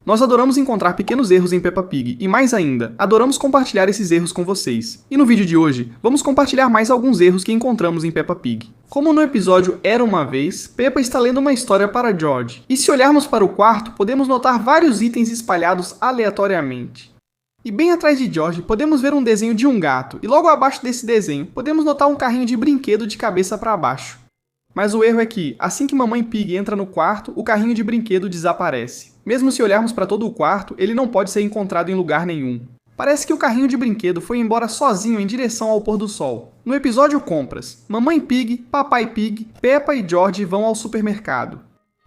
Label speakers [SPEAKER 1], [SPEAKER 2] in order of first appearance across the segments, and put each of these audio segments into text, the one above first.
[SPEAKER 1] Nós adoramos encontrar pequenos erros em Peppa Pig e, mais ainda, adoramos compartilhar esses erros com vocês. E no vídeo de hoje, vamos compartilhar mais alguns erros que encontramos em Peppa Pig. Como no episódio Era Uma Vez, Peppa está lendo uma história para George. E se olharmos para o quarto, podemos notar vários itens espalhados aleatoriamente. E bem atrás de George, podemos ver um desenho de um gato, e logo abaixo desse desenho, podemos notar um carrinho de brinquedo de cabeça para baixo. Mas o erro é que, assim que Mamãe Pig entra no quarto, o carrinho de brinquedo desaparece. Mesmo se olharmos para todo o quarto, ele não pode ser encontrado em lugar nenhum. Parece que o carrinho de brinquedo foi embora sozinho em direção ao pôr do sol. No episódio Compras, Mamãe Pig, Papai Pig, Peppa e George vão ao supermercado.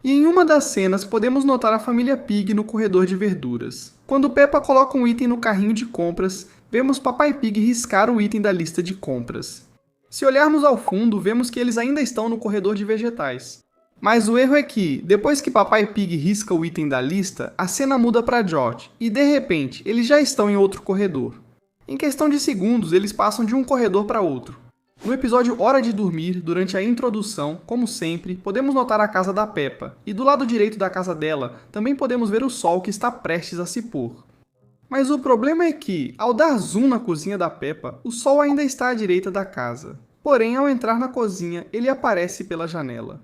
[SPEAKER 1] E em uma das cenas podemos notar a família Pig no corredor de verduras. Quando Peppa coloca um item no carrinho de compras, vemos Papai Pig riscar o item da lista de compras. Se olharmos ao fundo, vemos que eles ainda estão no corredor de vegetais. Mas o erro é que, depois que Papai Pig risca o item da lista, a cena muda para George, e de repente, eles já estão em outro corredor. Em questão de segundos, eles passam de um corredor para outro. No episódio Hora de Dormir, durante a introdução, como sempre, podemos notar a casa da Peppa, e do lado direito da casa dela, também podemos ver o sol que está prestes a se pôr. Mas o problema é que, ao dar zoom na cozinha da Peppa, o sol ainda está à direita da casa. Porém, ao entrar na cozinha, ele aparece pela janela.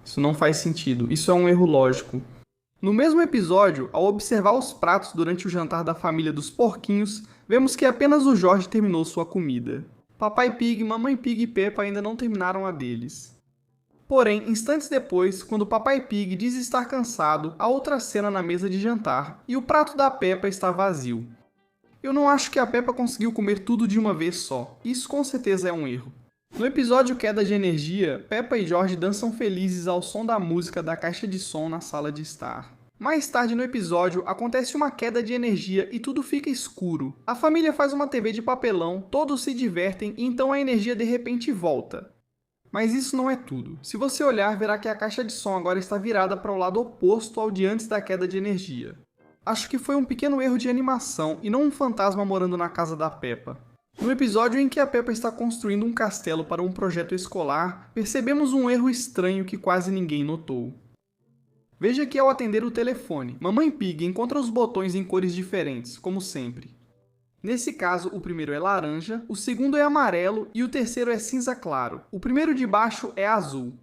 [SPEAKER 1] Isso não faz sentido, isso é um erro lógico. No mesmo episódio, ao observar os pratos durante o jantar da família dos porquinhos, vemos que apenas o George terminou sua comida. Papai Pig, Mamãe Pig e Peppa ainda não terminaram a deles. Porém, instantes depois, quando Papai Pig diz estar cansado, há outra cena na mesa de jantar, e o prato da Peppa está vazio. Eu não acho que a Peppa conseguiu comer tudo de uma vez só, isso com certeza é um erro. No episódio Queda de Energia, Peppa e George dançam felizes ao som da música da caixa de som na sala de estar. Mais tarde no episódio, acontece uma queda de energia e tudo fica escuro. A família faz uma TV de papelão, todos se divertem e então a energia de repente volta. Mas isso não é tudo. Se você olhar, verá que a caixa de som agora está virada para o lado oposto ao de antes da queda de energia. Acho que foi um pequeno erro de animação e não um fantasma morando na casa da Peppa. No episódio em que a Peppa está construindo um castelo para um projeto escolar, percebemos um erro estranho que quase ninguém notou. Veja que ao atender o telefone, Mamãe Pig encontra os botões em cores diferentes, como sempre. Nesse caso, o primeiro é laranja, o segundo é amarelo e o terceiro é cinza claro. O primeiro de baixo é azul.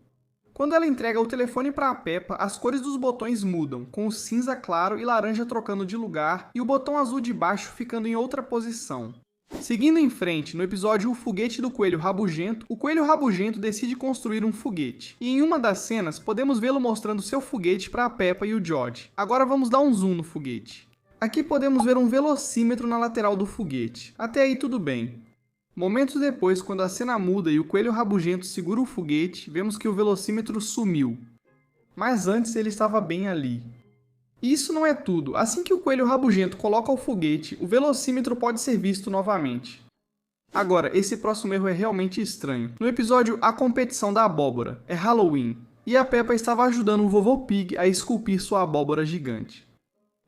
[SPEAKER 1] Quando ela entrega o telefone para a Peppa, as cores dos botões mudam, com o cinza claro e laranja trocando de lugar e o botão azul de baixo ficando em outra posição. Seguindo em frente, no episódio O Foguete do Coelho Rabugento, o Coelho Rabugento decide construir um foguete. E em uma das cenas, podemos vê-lo mostrando seu foguete para a Peppa e o George. Agora vamos dar um zoom no foguete. Aqui podemos ver um velocímetro na lateral do foguete. Até aí tudo bem. Momentos depois, quando a cena muda e o Coelho Rabugento segura o foguete, vemos que o velocímetro sumiu. Mas antes ele estava bem ali. E isso não é tudo. Assim que o Coelho Rabugento coloca o foguete, o velocímetro pode ser visto novamente. Agora, esse próximo erro é realmente estranho. No episódio A Competição da Abóbora, é Halloween, e a Peppa estava ajudando o Vovô Pig a esculpir sua abóbora gigante.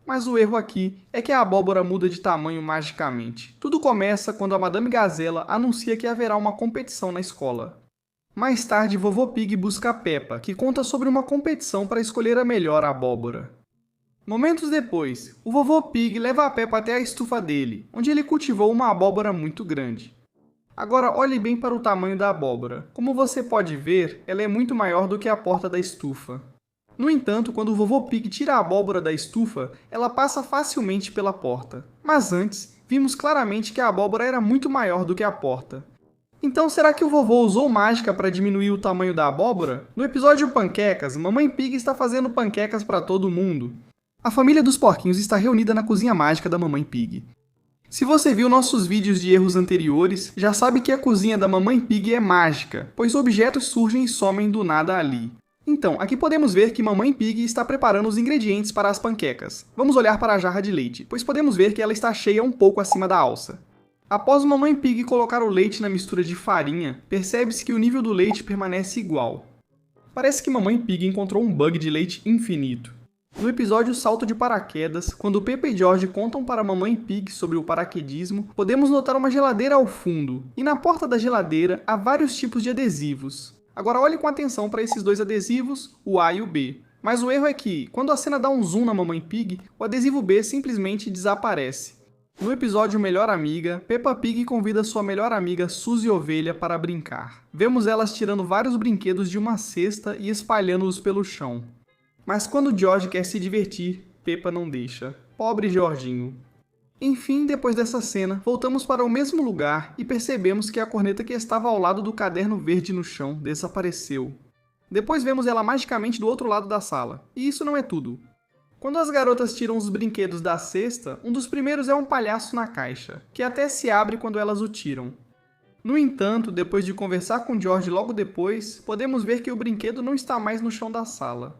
[SPEAKER 1] Mas o erro aqui é que a abóbora muda de tamanho magicamente. Tudo começa quando a Madame Gazela anuncia que haverá uma competição na escola. Mais tarde, Vovô Pig busca a Peppa, que conta sobre uma competição para escolher a melhor abóbora. Momentos depois, o Vovô Pig leva a Peppa até a estufa dele, onde ele cultivou uma abóbora muito grande. Agora olhe bem para o tamanho da abóbora. Como você pode ver, ela é muito maior do que a porta da estufa. No entanto, quando o Vovô Pig tira a abóbora da estufa, ela passa facilmente pela porta. Mas antes, vimos claramente que a abóbora era muito maior do que a porta. Então será que o vovô usou mágica para diminuir o tamanho da abóbora? No episódio Panquecas, Mamãe Pig está fazendo panquecas para todo mundo. A família dos porquinhos está reunida na cozinha mágica da Mamãe Pig. Se você viu nossos vídeos de erros anteriores, já sabe que a cozinha da Mamãe Pig é mágica, pois objetos surgem e somem do nada ali. Então, aqui podemos ver que Mamãe Pig está preparando os ingredientes para as panquecas. Vamos olhar para a jarra de leite, pois podemos ver que ela está cheia um pouco acima da alça. Após Mamãe Pig colocar o leite na mistura de farinha, percebe-se que o nível do leite permanece igual. Parece que Mamãe Pig encontrou um bug de leite infinito. No episódio Salto de Paraquedas, quando Peppa e George contam para Mamãe Pig sobre o paraquedismo, podemos notar uma geladeira ao fundo, e na porta da geladeira há vários tipos de adesivos. Agora olhe com atenção para esses dois adesivos, o A e o B. Mas o erro é que, quando a cena dá um zoom na Mamãe Pig, o adesivo B simplesmente desaparece. No episódio Melhor Amiga, Peppa Pig convida sua melhor amiga Suzy Ovelha para brincar. Vemos elas tirando vários brinquedos de uma cesta e espalhando-os pelo chão. Mas quando George quer se divertir, Peppa não deixa. Pobre Georginho. Enfim, depois dessa cena, voltamos para o mesmo lugar e percebemos que a corneta que estava ao lado do caderno verde no chão desapareceu. Depois vemos ela magicamente do outro lado da sala. E isso não é tudo. Quando as garotas tiram os brinquedos da cesta, um dos primeiros é um palhaço na caixa, que até se abre quando elas o tiram. No entanto, depois de conversar com George logo depois, podemos ver que o brinquedo não está mais no chão da sala.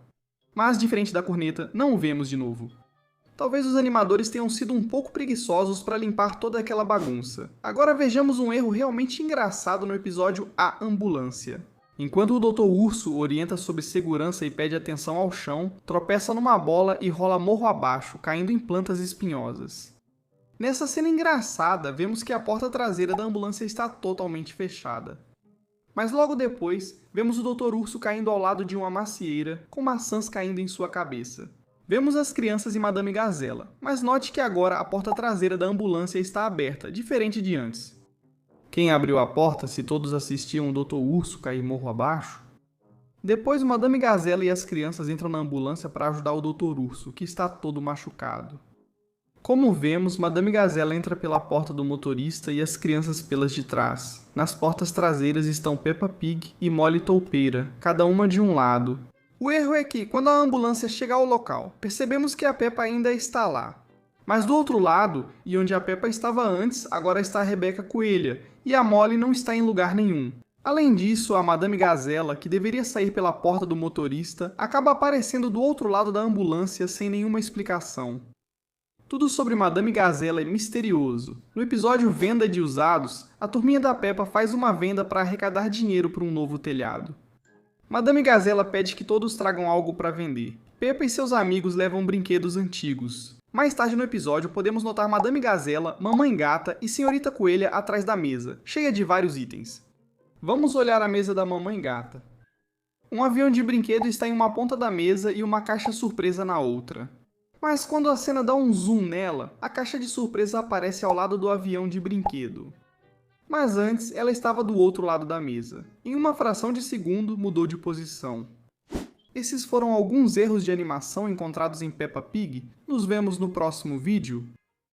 [SPEAKER 1] Mas, diferente da corneta, não o vemos de novo. Talvez os animadores tenham sido um pouco preguiçosos para limpar toda aquela bagunça. Agora vejamos um erro realmente engraçado no episódio A Ambulância. Enquanto o Dr. Urso orienta sobre segurança e pede atenção ao chão, tropeça numa bola e rola morro abaixo, caindo em plantas espinhosas. Nessa cena engraçada, vemos que a porta traseira da ambulância está totalmente fechada. Mas logo depois, vemos o Dr. Urso caindo ao lado de uma macieira, com maçãs caindo em sua cabeça. Vemos as crianças e Madame Gazela, mas note que agora a porta traseira da ambulância está aberta, diferente de antes. Quem abriu a porta se todos assistiam o Dr. Urso cair morro abaixo? Depois, Madame Gazela e as crianças entram na ambulância para ajudar o Dr. Urso, que está todo machucado. Como vemos, Madame Gazela entra pela porta do motorista e as crianças pelas de trás. Nas portas traseiras estão Peppa Pig e Molly Toupeira, cada uma de um lado. O erro é que, quando a ambulância chega ao local, percebemos que a Peppa ainda está lá. Mas do outro lado, e onde a Peppa estava antes, agora está a Rebeca Coelha, e a Molly não está em lugar nenhum. Além disso, a Madame Gazela, que deveria sair pela porta do motorista, acaba aparecendo do outro lado da ambulância sem nenhuma explicação. Tudo sobre Madame Gazela é misterioso. No episódio Venda de Usados, a turminha da Peppa faz uma venda para arrecadar dinheiro para um novo telhado. Madame Gazela pede que todos tragam algo para vender. Peppa e seus amigos levam brinquedos antigos. Mais tarde no episódio, podemos notar Madame Gazela, Mamãe Gata e Senhorita Coelha atrás da mesa, cheia de vários itens. Vamos olhar a mesa da Mamãe Gata. Um avião de brinquedo está em uma ponta da mesa e uma caixa surpresa na outra. Mas quando a cena dá um zoom nela, a caixa de surpresa aparece ao lado do avião de brinquedo. Mas antes, ela estava do outro lado da mesa. Em uma fração de segundo, mudou de posição. Esses foram alguns erros de animação encontrados em Peppa Pig. Nos vemos no próximo vídeo.